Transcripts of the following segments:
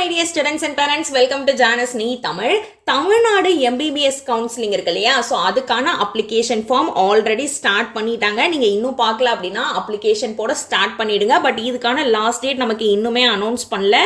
my dear students and parents, welcome to Janice Nee Tamil. Tamil Nadu MBBS counselling இருக்கு இல்லையா, so அதுக்கான application form already start பண்ணிட்டாங்க. நீங்கள் இன்னும் பார்க்கல அப்படின்னா அப்ளிகேஷன் போட ஸ்டார்ட் பண்ணிடுங்க. பட் இதுக்கான லாஸ்ட் டேட் நமக்கு இன்னுமே அனௌன்ஸ் பண்ணல.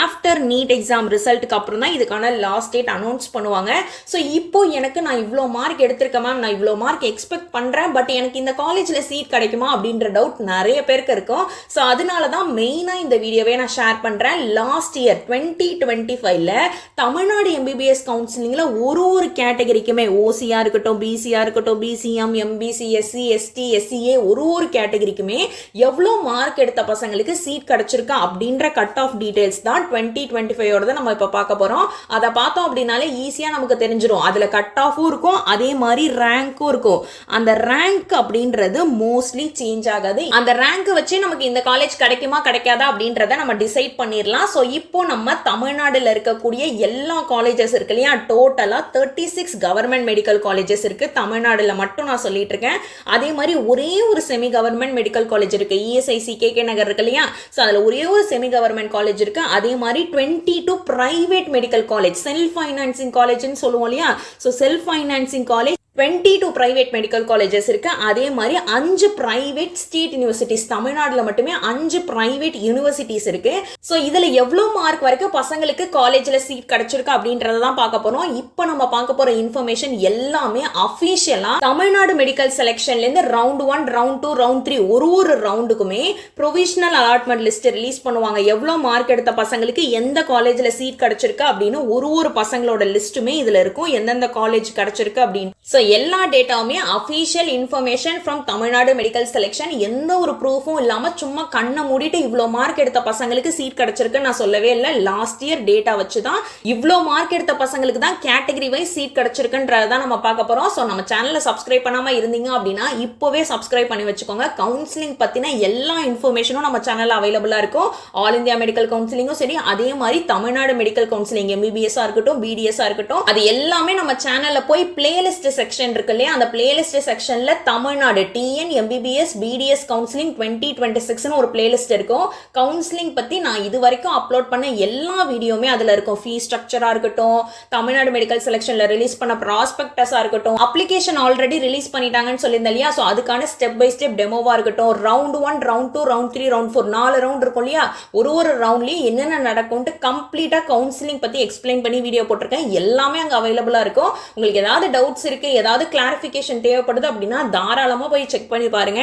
ஆஃப்டர் நீட் எக்ஸாம் ரிசல்ட்டுக்கு அப்புறம் தான் இதுக்கான லாஸ்ட் டேட் அனௌன்ஸ் பண்ணுவாங்க. ஸோ இப்போ எனக்கு நான் இவ்வளோ மார்க் எடுத்திருக்கேன் மேம், நான் இவ்வளோ மார்க் எக்ஸ்பெக்ட் பண்ணுறேன், பட் எனக்கு இந்த காலேஜில் சீட் கிடைக்குமா அப்படின்ற டவுட் நிறைய பேருக்கு இருக்கும். ஸோ அதனால தான் மெயினாக இந்த வீடியோவே நான் ஷேர் பண்ணுறேன். லாஸ்ட் இயர் 2025ல தமிழ்நாடு MBBS கவுன்சிலிங்ல ஒரு கேட்டகரிக்குமே ஓசியா இருக்கட்டும், பிசியா இருக்கட்டும், BCM, MBC, SC, ST, SCA ஒரு கேட்டகரிக்குமே எவ்வளோ மார்க் எடுத்த பசங்களுக்கு சீட் கிடைச்சிருக்கா அப்படின்ற கட் ஆஃப் டீடைல்ஸ் தான் 2025 நம்ம இப்போ பார்க்க போறோம். அதை பார்த்தோம் அப்படின்னாலே ஈஸியா நமக்கு தெரிஞ்சிடும். அதுல கட் ஆஃபும் இருக்கும், அதே மாதிரி ரேங்க்கும் இருக்கும். அந்த ரேங்க் அப்படின்றது மோஸ்ட்லி சேஞ்ச் ஆகாது. அந்த ரேங்க் வச்சு நமக்கு இந்த காலேஜ் கிடைக்குமா கிடைக்காதா அப்படின்றத நம்ம டிசைட் பண்ணிடலாம். ஸோ இப்போ நம்ம தமிழ்நாடுல இருக்கக்கூடிய எல்லா காலேஜஸ் இருக்கு இல்லையா, டோட்டலா 36 கவர்மெண்ட் மெடிக்கல் காலேஜஸ் இருக்கு. தமிழ்நாடுல மட்டும் நான் சொல்லிட்டு இருக்கேன். அதே மாதிரி ஒரே ஒரு செமி கவர்மெண்ட் மெடிக்கல் காலேஜ் இருக்கு, ESIC KK நகர் இருக்கு இல்லையா, ஸோ அதுல ஒரே ஒரு செமி கவர்மெண்ட் காலேஜ் இருக்கு. அதே மாதிரி 22 private medical college, self financing காலேஜ்னு சொல்லுவோம் இல்லையா, so self financing college 22 private medical colleges இருக்கு. அதே மாதிரி 5 பிரைவேட் ஸ்டேட் யூனிவர்சிட்டிஸ், தமிழ்நாடுல மட்டுமே 5 பிரைவேட் யூனிவர்சிட்டிஸ் இருக்கு. ஸோ இதுல எவ்வளவு மார்க் வரைக்கும் பசங்களுக்கு காலேஜ்ல சீட் கிடைச்சிருக்கு அப்படின்றத தான் பார்க்க போறோம். இப்போ நம்ம பார்க்க போற இன்ஃபர்மேஷன் எல்லாமே அபிஷியலா தமிழ்நாடு மெடிக்கல் செலெக்ஷன்ல இருந்து ரவுண்ட் 1, ரவுண்ட் 2, ரவுண்ட் 3 ஒரு ரவுண்டுக்குமே ப்ரொவிஷனல் அலாட்மெண்ட் லிஸ்ட் ரிலீஸ் பண்ணுவாங்க. எவ்வளவு மார்க் எடுத்த பசங்களுக்கு எந்த காலேஜ்ல சீட் கிடைச்சிருக்கு அப்படின்னு ஒரு பசங்களோட லிஸ்ட்டுமே இதுல இருக்கும், எந்தெந்த காலேஜ் கிடைச்சிருக்கு அப்படின்னு. ஸோ எல்லா டேட்டாவுமே official information from Tamil Nadu medical selection. எந்த ஒரு ப்ரூஃபும் இல்லாம சும்மா கண்ணை மூடிட்டு இவ்வளோ மார்க் எடுத்த பசங்களுக்கு சீட் கிடைச்சிருக்கு நான் சொல்லவே இல்லை. லாஸ்ட் இயர் டேட்டா வச்சு தான் இவ்வளோ மார்க் எடுத்த பசங்களுக்கு தான் கேட்டகரி வைஸ் சீட் கிடைச்சிருக்குன்றதான் நம்ம பார்க்க போறோம். ஸோ நம்ம சேனலை சப்ஸ்கிரைப் பண்ணாம இருந்தீங்க அப்படின்னா இப்போவே சப்ஸ்கிரைப் பண்ணி வச்சுக்கோங்க. கவுன்சிலிங் பத்தின எல்லா இன்ஃபர்மேஷனும் நம்ம சேனல்ல அவைலபிளா இருக்கும். ஆல் இந்தியா மெடிக்கல் கவுன்சிலிங்கும் சரி, அதே மாதிரி தமிழ்நாடு மெடிக்கல் கவுன்சிலிங் MBBS இருக்கட்டும், BDS இருக்கட்டும், அது எல்லாமே நம்ம சேனல்ல போய் பிளேலிஸ்ட் செக்ஷன் இருக்கு இல்லையா, அந்த பிளேலிஸ்ட் செக்ஷன்ல Tamil Nadu TN MBBS BDS counselling 2026 ஒரு பிளேலிஸ்ட் இருக்கும். கவுன்சிலிங் பத்தி நான் இது வரைக்கும் அப்லோட் பண்ண எல்லா வீடியோமே அதுல இருக்கும். ஃபீஸ் ஸ்ட்ரக்சரா இருக்கட்டும், தமிழ்நாடு மெடிக்கல் செலெக்ஷன்ல ரிலீஸ் பண்ண ப்ராஸ்பெக்டஸா இருக்கட்டும், அப்ளிகேஷன் ஆல்ரெடி ரிலீஸ் பண்ணிட்டாங்கன்னு சொல்லியிருந்தேன் இல்லையா, சோ அதுக்கான ஸ்டெப் பை ஸ்டெப் டெமோவா இருக்கட்டும், round 1, round 2, round 3, round 4 4 round இருக்கும் இல்லையா, ஒரு ரவுண்ட்லயும் என்னென்ன நடக்கும்னு கம்ப்ளீட்டா கவுன்சிலிங் பத்தி எக்ஸ்பிளைன் பண்ணி வீடியோ போட்டிருக்கேன். எல்லாமே அங்க அவைலபிளா இருக்கும். உங்களுக்கு ஏதாவது டவுட்ஸ் இருக்கு, ஏதாவது கிளாரிஃபிகேஷன் தேவைப்படுது அப்படின்னா தாராளமா போய் செக் பண்ணி பாருங்க.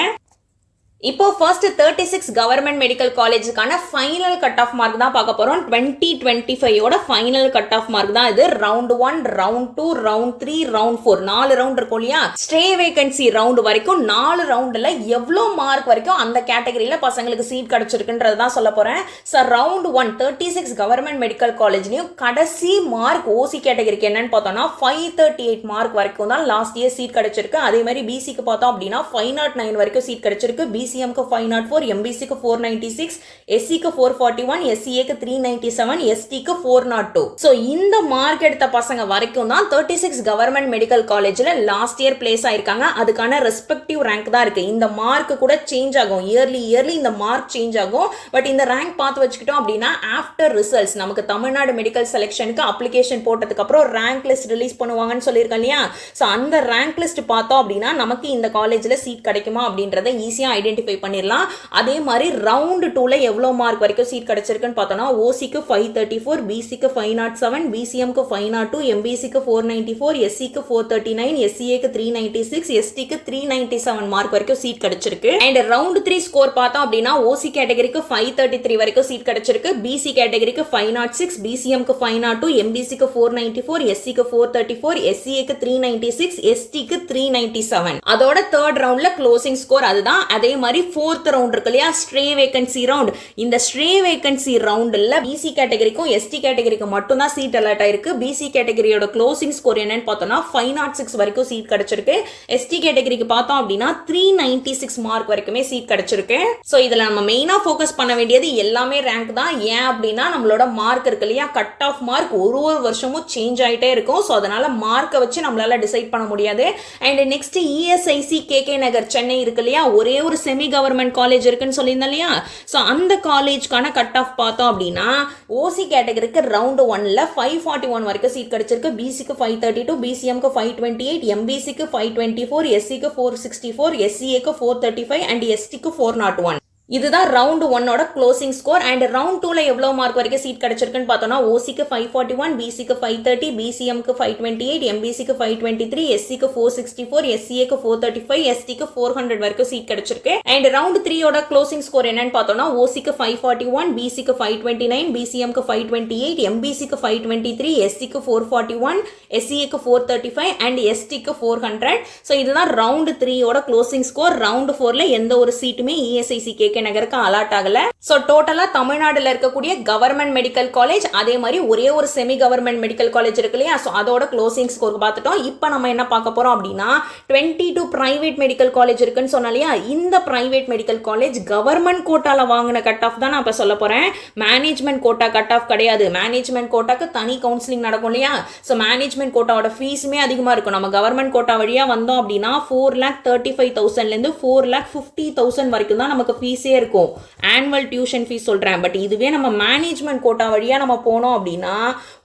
இப்போ ஃபர்ஸ்ட் 36 கவர்மெண்ட் மெடிக்கல் காலேஜுக்கான ஃபைனல் கட் ஆஃப் மார்க் தான் பார்க்க போறோம். 2025 ஃபைனல் கட் ஆஃப் மார்க் தான் இது. Round 1, round 2, round 3, round 4 4 round இருக்கும் இல்லையா, ஸ்டே வேகன்சி ரவுண்ட் வரைக்கும் 4 ரவுண்ட்ல எவ்வளவு மார்க் வரைக்கும் அந்த கேட்டகரியில பசங்களுக்கு சீட் கிடைச்சிருக்குன்றது தான் சொல்ல போறேன். சார் ரவுண்ட் 1 36 கவர்மெண்ட் மெடிக்கல் காலேஜ்லயும் கடைசி மார்க் ஓசி கேட்டகரிக்கு என்னன்னு பார்த்தோம்னா 538 மார்க் வரைக்கும் தான் லாஸ்ட் இயர் சீட் கிடைச்சிருக்கு. அதே மாதிரி பிசிக்கு பார்த்தோம் அப்படின்னா 509 வரைக்கும் சீட் கிடைச்சிருக்கு. BCM க்கு 504, MBC க்கு 496, SC க்கு 441, SCA க்கு 397, ST க்கு 402. சோ இந்த மார்க் எடுத்த பசங்க வரைக்கும் தான் 36 கவர்மெண்ட் மெடிக்கல் காலேஜ்ல லாஸ்ட் இயர் பிளேஸ் ஆயிருக்காங்க. அதுக்கான ரெஸ்பெக்டிவ் ரேங்க் தான் இருக்கு. இந்த மார்க் கூட சேஞ்ச் ஆகும், இயர்லி இந்த மார்க் சேஞ்ச் ஆகும். பட் இந்த ரேங்க் பார்த்து வச்சுக்கிட்டோம் அப்படின்னா ஆஃப்டர் ரிசல்ட்ஸ் நமக்கு தமிழ்நாடு மெடிக்கல் செலெக்ஷனுக்கு அப்ளிகேஷன் போட்டதுக்கு அப்புறம் ரேங்க் லிஸ்ட் ரிலீஸ் பண்ணுவாங்கன்னு சொல்லியிருக்கேன் இல்லையா, சோ அந்த ரேங்க் லிஸ்ட் பார்த்தோம் அப்படின்னா நமக்கு இந்த காலேஜ்ல சீட் கிடைக்குமா அப்படின்றத ஈஸியா ஐடென்டிஃபை பண்ணிரலாம். அதே மாதிரி ரவுண்ட் 2ல எவ்வளவு மார்க் வரைக்கும் சீட் கிடைச்சிருக்குன்னு பார்த்தோம்னா OC க்கு 534, BC க்கு 507, BCM க்கு 502, MBC க்கு 494, SC க்கு 439, SCA க்கு 396, ST க்கு 397 மார்க் வரைக்கும் சீட் கிடைச்சிருக்கு. அண்ட் ரவுண்ட் 3 ஸ்கோர் பார்த்தோம் அப்படின்னா OC கேட்டகரிக்கு 533 வரைக்கும் சீட் கிடைச்சிருக்கு. BC கேட்டகரிக்கு 506, BCM க்கு 502, MBC க்கு 494, SC க்கு 434, SCA க்கு 396, ST க்கு 397. அதோட தேர்ட் ரவுண்ட்ல க்ளோசிங் ஸ்கோர் அதுதான். அதே மாதிரி ஃபோர்த் ரவுண்ட் இருக்கு இல்லையா, ஸ்ட்ரே வேகன்சி ரவுண்ட். இந்த ஸ்ட்ரே வேகன்சி ரவுண்ட்ல BC கேட்டகரிக்கும் ST கேட்டகரிக்கும் மட்டும் தான் சீட் அலாட் ஆயிருக்கு. BC கேட்டகரியோட க்ளோசிங் ஸ்கோர் என்னன்னு பார்த்தோம்னா 506 வரைக்கும் சீட் கிடைச்சிருக்கு. ST கேட்டகரிக்கு பார்த்தோம் அப்படின்னா 396 மார்க் வரைக்குமே சீட் கிடைச்சிருக்கு. சோ இதுல நம்ம மெயினா ஃபோக்கஸ் பண்ண வேண்டியது எல்லாமே ரேங்க் தான். ஏன் அப்படின்னா நம்மளோட மார்க் இருக்கு இல்லையா, கட் ஆஃப் மார்க் ஒரு வருஷமும் சேஞ்ச் ஆயிட்டே இருக்கும். சோ அதனால மார்க்கை வச்சு நம்மளால டிசைட் பண்ண முடியாது. And next ESIC KK Nagar Chennai இருக்கு இல்லையா, ஒரே ஒரு செமி கவர்மெண்ட் காலேஜ் இருக்குன்னு சொல்லியிருந்தேன் இல்லையா? ஸோ அந்த காலேஜ்க்கான கட் ஆஃப் பார்த்தோம் அப்படின்னா ஓசி கேட்டகரிக்கு ரவுண்ட் 1ல 541 வரைக்கும் சீட் கிடைச்சிருக்கு. பிசிக்கு 532, பிசிஎம்க்கு 528, எம்பிசிக்கு 524, எஸ்சிக்கு 464, எஸ்சிஏக்கு 435 அண்ட் எஸ்டிக்கு 401. இதுதான் ரவுண்ட் 1ஓட க்ளோசிங் ஸ்கோர். அண்ட் ரவுண்ட் 2ல எவ்வளோ மார்க் வரைக்கும் சீட் கிடைச்சிருக்குன்னு பார்த்தோம்னா ஓசிக்கு 541, பிசிக்கு 530, பிசிஎம்க்கு 528, எம்பிசிக்கு 523, எஸ்சிக்கு 464, எஸ்சிஏக்கு 435, எஸ்டிக்கு 400 வரைக்கும் சீட் கிடைச்சிருக்கு. அண்ட் ரவுண்ட் 3ஓட க்ளோசிங் ஸ்கோர் என்னன்னு பார்த்தோம்னா ஓசிக்கு 541, பிசிக்கு 529, பிசிஎம்க்கு 528, எம்பிசிக்கு 523, எஸ்சிக்கு 441, எஸ்சிஏக்கு 435 அண்ட் எஸ்டிக்கு 400. ஸோ இதுதான் ரவுண்ட் 3ஓட க்ளோசிங் ஸ்கோர். ரவுண்ட் 4ல எந்த ஒரு சீட்டுமே இஎஸ்ஐசி நகருக்கு அலாட் ஆகல. சோ டோட்டலா தமிழ்நாடுல இருக்கக்கூடிய கவர்மெண்ட் மெடிக்கல் காலேஜ் அதே மாதிரி ஒரே ஒரு செமி கவர்மெண்ட் மெடிக்கல் காலேஜ் இருக்கு இல்லையா? சோ அதோட க்ளோசிங் ஸ்கோர் பார்த்துட்டோம். இப்போ நம்ம என்ன பார்க்க போறோம் அப்படின்னா 22 பிரைவேட் மெடிக்கல் காலேஜ் இருக்குன்னு சொன்னா இல்லையா? இந்த பிரைவேட் மெடிக்கல் காலேஜ் கவர்மெண்ட் கோட்டால வாங்கின கட் ஆஃப் தான் நான் இப்ப சொல்ல போறேன். மேனேஜ்மெண்ட் கோட்டா கட் ஆஃப் கிடையாது. மேனேஜ்மெண்ட் கோட்டாக்கு தனி கவுன்சிலிங் நடக்கும் இல்லையா? சோ மேனேஜ்மெண்ட் கோட்டாவோட ஃபீஸுமே அதிகமா இருக்கும். நம்ம கவர்மெண்ட் கோட்டா வழியா வந்தோம் அப்படின்னா 4,35,000 இருந்து 4,50,000 வரைக்கும் தான் நமக்கு ஃபீஸ் இருக்கும். ஆனுவல் டியூஷன் ஃபீஸ் சொல்றேன். பட் இதுவே நம்ம மேனேஜ்மெண்ட் கோட்டா வழியா நம்ம போனோம் அப்படின்னா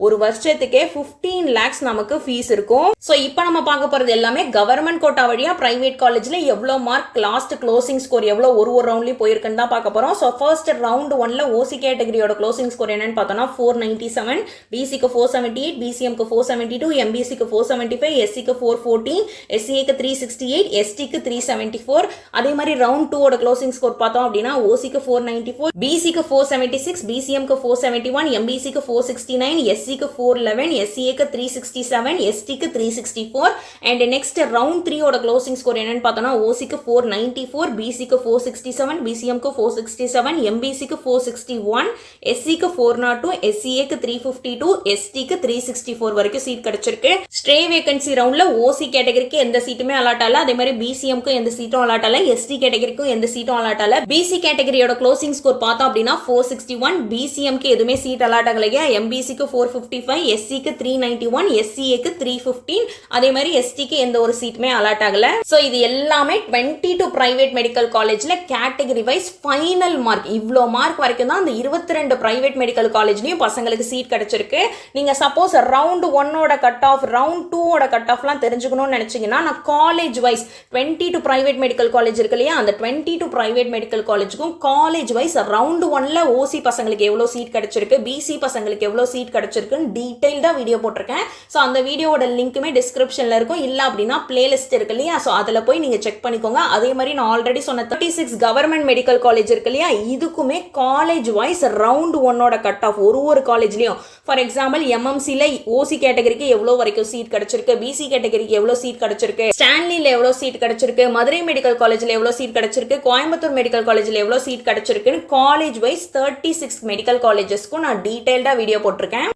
ஒரு வருஷத்துக்கே 15 lakhs நமக்கு ஃபீஸ் இருக்கும். சோ இப்போ நம்ம பார்க்க போறது எல்லாமே கவர்மெண்ட் கோட்டா வழியா பிரைவேட் காலேஜ்ல எவ்வளவு மார்க் லாஸ்ட் க்ளோசிங் ஸ்கோர் எவ்வளவு ஒரு ரவுண்ட்லயும் போயிருக்குன்னு தான் பார்க்க போறோம். சோ ஃபர்ஸ்ட் ரவுண்ட் 1ல ஓசி கேட்டகரியோட க்ளோசிங் ஸ்கோர் என்னன்னு பார்த்தோம்னா 497, பிசிக்கு 478, பிசிஎம்க்கு 472, எம்பிசிக்கு 475, எஸ்சிக்கு 414, எஸ்சிஏக்கு 368, எஸ்டிக்கு 374. அதே மாதிரி ரவுண்ட் 2ஓட க்ளோசிங் ஸ்கோர் பார்த்தோம் அப்படின்னா ஓசிக்கு 494, பிசிக்கு 476, பிசிஎம்க்கு 471, எம்பிசிக்கு 469, எஸ்சிக்கு 411, எஸ்சிஏக்கு 367, எஸ்டிக்கு 364. அண்ட் நெக்ஸ்ட் ரவுண்ட் 3ஓட க்ளோசிங் ஸ்கோர் என்னன்னு பார்த்தோம்னா ஓசிக்கு 494, பிசிக்கு 467, பிசிஎம்க்கு 467, எம்பிசிக்கு 461, எஸ்சிக்கு 402, எஸ்சிஏக்கு 352, எஸ்டிக்கு 364 வரைக்கும் சீட் கிடைச்சிருக்கு. ஸ்ட்ரே வேகன்சி ரவுண்ட்ல ஓசி கேட்டகரிக்கு எந்த சீட்டுமே அலாட் ஆகல. அதே மாதிரி பிசிஎம்க்கு எந்த சீட்டும் அலாட் ஆகல. எஸ்டி கேட்டகரிக்கும் எந்த சீட்டும் அலாட் ஆகல. பிசி கேட்டகரியோட க்ளோசிங் ஸ்கோர் பார்த்தோம் அப்படின்னா 461, பிசிஎம்க்கு எதுவுமே சீட் அலாட் ஆகலையா? எம்பிசிக்கு 455, எஸ்சிக்கு 391, எஸ்சிஏக்கு 315. அதே மாதிரி எஸ்டிக்கு எந்த ஒரு சீட்டுமே அலாட் ஆகல. சோ இது எல்லாமே 22 பிரைவேட் மெடிக்கல் காலேஜ்ல கேட்டகரி வைஸ் ஃபைனல் மார்க் இவ்ளோ மார்க் வரைக்கும் தான் அந்த 22 பிரைவேட் மெடிக்கல் காலேஜ்லயும் பசங்களுக்கு சீட் கிடைச்சிருக்கு. நீங்க சப்போஸ் ரவுண்ட் 1ஓட கட் ஆஃப் ரவுண்ட் 2ஓட கட் ஆஃப்லாம் தெரிஞ்சுக்கணும்னு நினைச்சீங்கன்னா நான் college wise 22 private medical college இருக்கு இல்லையா? அந்த 22 பிரைவேட் மெடிக்கல் காலேஜுக்கும் காலேஜ் வைஸ் ரவுண்ட் 1ல ஓசி பசங்களுக்கு எவ்வளவு சீட் கிடைச்சிருக்கு, பிசி பசங்களுக்கு எவ்வளவு சீட் கிடைச்சிருக்குன்னு டீடைல்டா வீடியோ போட்டிருக்கேன். சோ அந்த வீடியோவோட லிங்க்குமே டிஸ்கிரிப்ஷன்ல இருக்கும். இல்ல அப்படின்னா பிளேலிஸ்ட் இருக்கு இல்லையா? சோ அதுல போய் நீங்க செக் பண்ணிக்கோங்க. அதே மாதிரி நான் ஆல்ரெடி சொன்ன 36 கவர்மெண்ட் மெடிக்கல் காலேஜ் இருக்கு இல்லையா? இதுக்குமே காலேஜ் வைஸ் ரவுண்ட் 1ஓட கட் ஆஃப் ஒரு காலேஜ்லயும் ஃபார் எக்ஸாம்பிள் எம்எம்சில ஓசி கேட்டகரிக்கு எவ்வளவு வரைக்கும் சீட் கிடைச்சிருக்கு, பிசி கேட்டகரிக்கு எவ்வளவு சீட் கிடைச்சிருக்கு, ஸ்டான்லில எவ்வளவு சீட் கிடைச்சிருக்கு, மதுரை மெடிக்கல் காலேஜ்ல எவ்வளவு சீட் கிடைச்சிருக்கு, கோயம்புத்தூர் மெடிக்கல் காலேஜ்ல எவ்வளவு சீட் கிடைச்சிருக்குன்னு காலேஜ் வைஸ் 36 மெடிக்கல் காலேஜஸ்க்கும் நான் டீடைல்டா வீடியோ போட்டிருக்கேன்.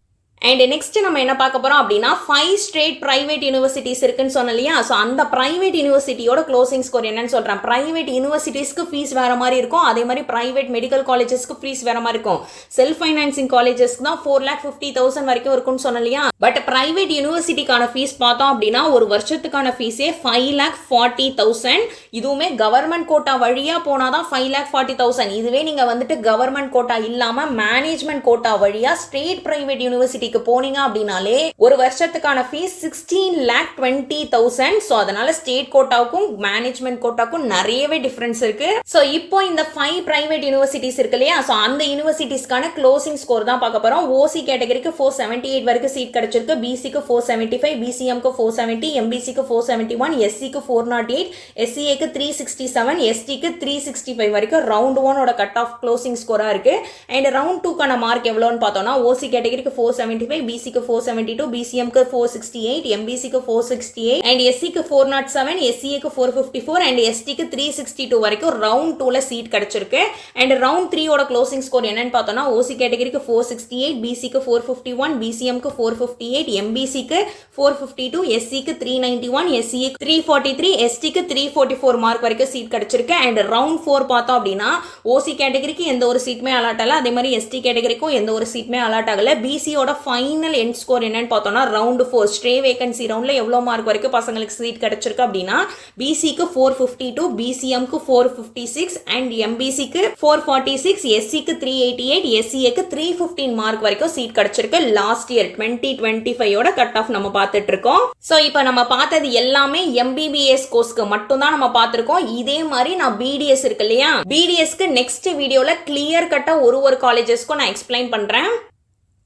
அண்ட் நெக்ஸ்ட் நம்ம என்ன பார்க்க போறோம் அப்படின்னா 5 ஸ்டேட் பிரைவேட் யூனிவர்சிட்டிஸ் இருக்குன்னு சொன்னேன் இல்லையா? ஸோ அந்த பிரைவேட் யூனிவர்சிட்டியோட க்ளோசிங் ஸ்கோர் என்னன்னு சொல்றேன். பிரைவேட் யூனிவர்சிட்டிஸ்க்கு ஃபீஸ் வேற மாதிரி இருக்கும். அதே மாதிரி பிரைவேட் மெடிக்கல் காலேஜஸ்க்கு ஃபீஸ் வேற மாதிரி இருக்கும். செல்ஃப் ஃபைனான்சிங் காலேஜஸ்க்கு தான் 4,50,000 வரைக்கும் இருக்கும்னு சொன்னேன் இல்லையா? பட் பிரைவேட் யூனிவர்சிட்டிக்கான ஃபீஸ் பார்த்தோம் அப்படின்னா ஒரு வருஷத்துக்கான ஃபீஸே 5,40,000. இதுவுமே கவர்மெண்ட் கோட்டா வழியா போனாதான் 5,40,000. இதுவே நீங்க வந்துட்டு கவர்மெண்ட் கோட்டா இல்லாம மேனேஜ்மெண்ட் கோட்டா வழியா ஸ்டேட் பிரைவேட் யூனிவர்சிட்டி போனீங்க அப்படினாலே ஒரு வருஷத்துக்கான ஃபீஸ் 16,20,000. சோ அதனால ஸ்டேட் கோட்டாவுக்கும் மேனேஜ்மெண்ட் கோட்டாவுக்கும் நிறையவே டிஃபரன்ஸ் இருக்கு. சோ இப்போ இந்த 5 பிரைவேட் யூனிவர்சிட்டிஸ் இருக்கு இல்லையா? சோ அந்த யூனிவர்சிட்டிஸ்க்கான க்ளோசிங் ஸ்கோர் தான் பார்க்க போறோம். ஓசி கேட்டகரிக்கு 478 வரைக்கும் சீட் கிடைச்சிருக்கு. பிசிக்கு 475, பிசிஎம்க்கு 470, எம்பிசிக்கு 471, எஸ்சிக்கு 408, எஸ்சிஏக்கு 367, எஸ்டிக்கு 365 வரைக்கும் ரவுண்ட் 1ஓட கட் ஆஃப் க்ளோசிங் ஸ்கோரா இருக்கு. அண்ட் ரவுண்ட் 2க்கான மார்க் எவ்வளவுன்னு பார்த்தோம்னா ஓசி கேட்டகரிக்கு 475, பிசிக்கு 472, பிசிஎம்க்கு 468, எம்பிசிக்கு 468 அண்ட் எஸ்சிக்கு 407, எஸ்சிஏக்கு 454 அண்ட் எஸ்டிக்கு 362 வரைக்கும் ரவுண்ட் 2ல சீட் கிடைச்சிருக்கு. அண்ட் ரவுண்ட் 3ஓட க்ளோசிங் ஸ்கோர் என்னன்னு பார்த்தோம்னா ஓசி கேட்டகரிக்கு 468, பிசிக்கு 451, பிசிஎம்க்கு 458, எம்பிசிக்கு 452, எஸ்சிக்கு 391, எஸ்சிஏக்கு 343, எஸ்டிக்கு 344 மார்க் வரைக்கும் சீட் கிடைச்சிருக்கு. அண்ட் ரவுண்ட் 4 பார்த்தோம் அப்படின்னா ஓசி கேட்டகரிக்கு எந்த ஒரு சீட்டுமே அலாட் ஆகல. அதே மாதிரி எஸ்டி கேட்டகரிக்கும் எந்த ஒரு சீட்டுமே அலாட் ஆகல. பிசியோட ஃபைனல் எண்ட் ஸ்கோர் என்னன்னு பார்த்தோம்னா ரவுண்டு 4 ஸ்ட்ரே வேகன்சி ரவுண்டில் எவ்வளோ மார்க் வரைக்கும் பசங்களுக்கு சீட் கிடச்சிருக்கு அப்படின்னா பிசிக்கு 452, பிசிஎம்க்கு 456 அண்ட் எம்பிசிக்கு 446, எஸ்சிக்கு 388, எஸ்சிஏக்கு 315 மார்க் வரைக்கும் சீட் கிடச்சிருக்கு. லாஸ்ட் இயர் 2025 கட் ஆஃப் நம்ம பார்த்துட்டு இருக்கோம். ஸோ இப்போ நம்ம பார்த்தது எல்லாமே எம்பிபிஎஸ் கோர்ஸ்க்கு மட்டும்தான் நம்ம பார்த்துருக்கோம். இதே மாதிரி நான் பிடிஎஸ் இருக்கு இல்லையா, பிடிஎஸ்க்கு நெக்ஸ்ட் வீடியோவில் கிளியர் கட்டாக ஒரு காலேஜஸ்க்கும் நான் எக்ஸ்பிளைன் பண்ணுறேன்.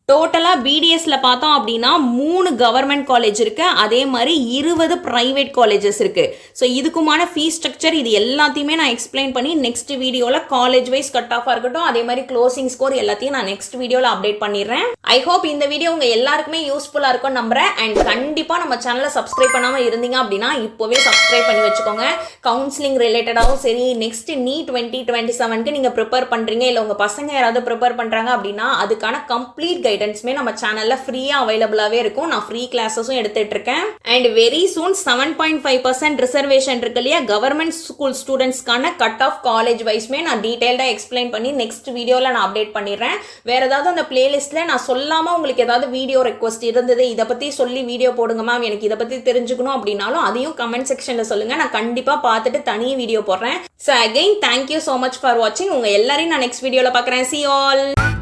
டோட்டலாக பிடிஎஸ்ல பார்த்தோம் அப்படின்னா 3 கவர்மெண்ட் காலேஜ் இருக்கு, அதே மாதிரி 20 பிரைவேட் காலேஜஸ் இருக்கு. ஸோ இதுக்குமான ஃபீஸ் ஸ்ட்ரக்சர் இது எல்லாத்தையுமே நான் எக்ஸ்பிளைன் பண்ணி நெக்ஸ்ட் வீடியோவில் காலேஜ் வைஸ் கட் ஆஃபாக இருக்கட்டும், அதே மாதிரி க்ளோசிங் ஸ்கோர் எல்லாத்தையும் நான் நெக்ஸ்ட் வீடியோவில் அப்டேட் பண்ணிடுறேன். ஐ ஹோப் இந்த வீடியோ உங்க எல்லாருக்குமே யூஸ்ஃபுல்லாக இருக்கும் நம்புறேன். அண்ட் கண்டிப்பாக நம்ம சேனலை சப்ஸ்கிரைப் பண்ணாமல் இருந்தீங்க அப்படின்னா இப்போவே சப்ஸ்கிரைப் பண்ணி வச்சுக்கோங்க. கவுன்சிலிங் ரிலேட்டடாகவும் சரி, நெக்ஸ்ட் நீட் 2027க்கு நீங்கள் ப்ரிப்பேர் பண்ணுறீங்க, இல்லை உங்கள் பசங்க யாராவது ப்ரிப்பேர் பண்ணுறாங்க அப்படின்னா அதுக்கான கம்ப்ளீட் கைடன்ஸ்மே நம்ம சேனல்ல ஃப்ரீயா அவைலபிளாவே இருக்கும். நான் ஃப்ரீ கிளாஸஸும் எடுத்துட்டு இருக்கேன். அண்ட் வெரி சூன் 7.5% ரிசர்வேஷன் இருக்கு இல்லையா, கவர்மெண்ட் ஸ்கூல் ஸ்டூடெண்ட்ஸ்க்கான கட் ஆஃப் காலேஜ் வைஸ்மே நான் டீடைல்டா எக்ஸ்பிளைன் பண்ணி நெக்ஸ்ட் வீடியோல நான் அப்டேட் பண்ணிடுறேன். வேற ஏதாவது அந்த பிளேலிஸ்ட்ல நான் சொல்லாம உங்களுக்கு ஏதாவது வீடியோ ரெக்வஸ்ட் இருந்தது, இதை பத்தி சொல்லி வீடியோ போடுங்க மேம், எனக்கு இதை பத்தி தெரிஞ்சுக்கணும் அப்படின்னாலும் அதையும் கமெண்ட் செக்ஷன்ல சொல்லுங்க, நான் கண்டிப்பா பார்த்துட்டு தனி வீடியோ போடுறேன். So again thank you so much for வாட்சிங். உங்க எல்லாரையும் நான் நெக்ஸ்ட் வீடியோல பார்க்குறேன். See you all.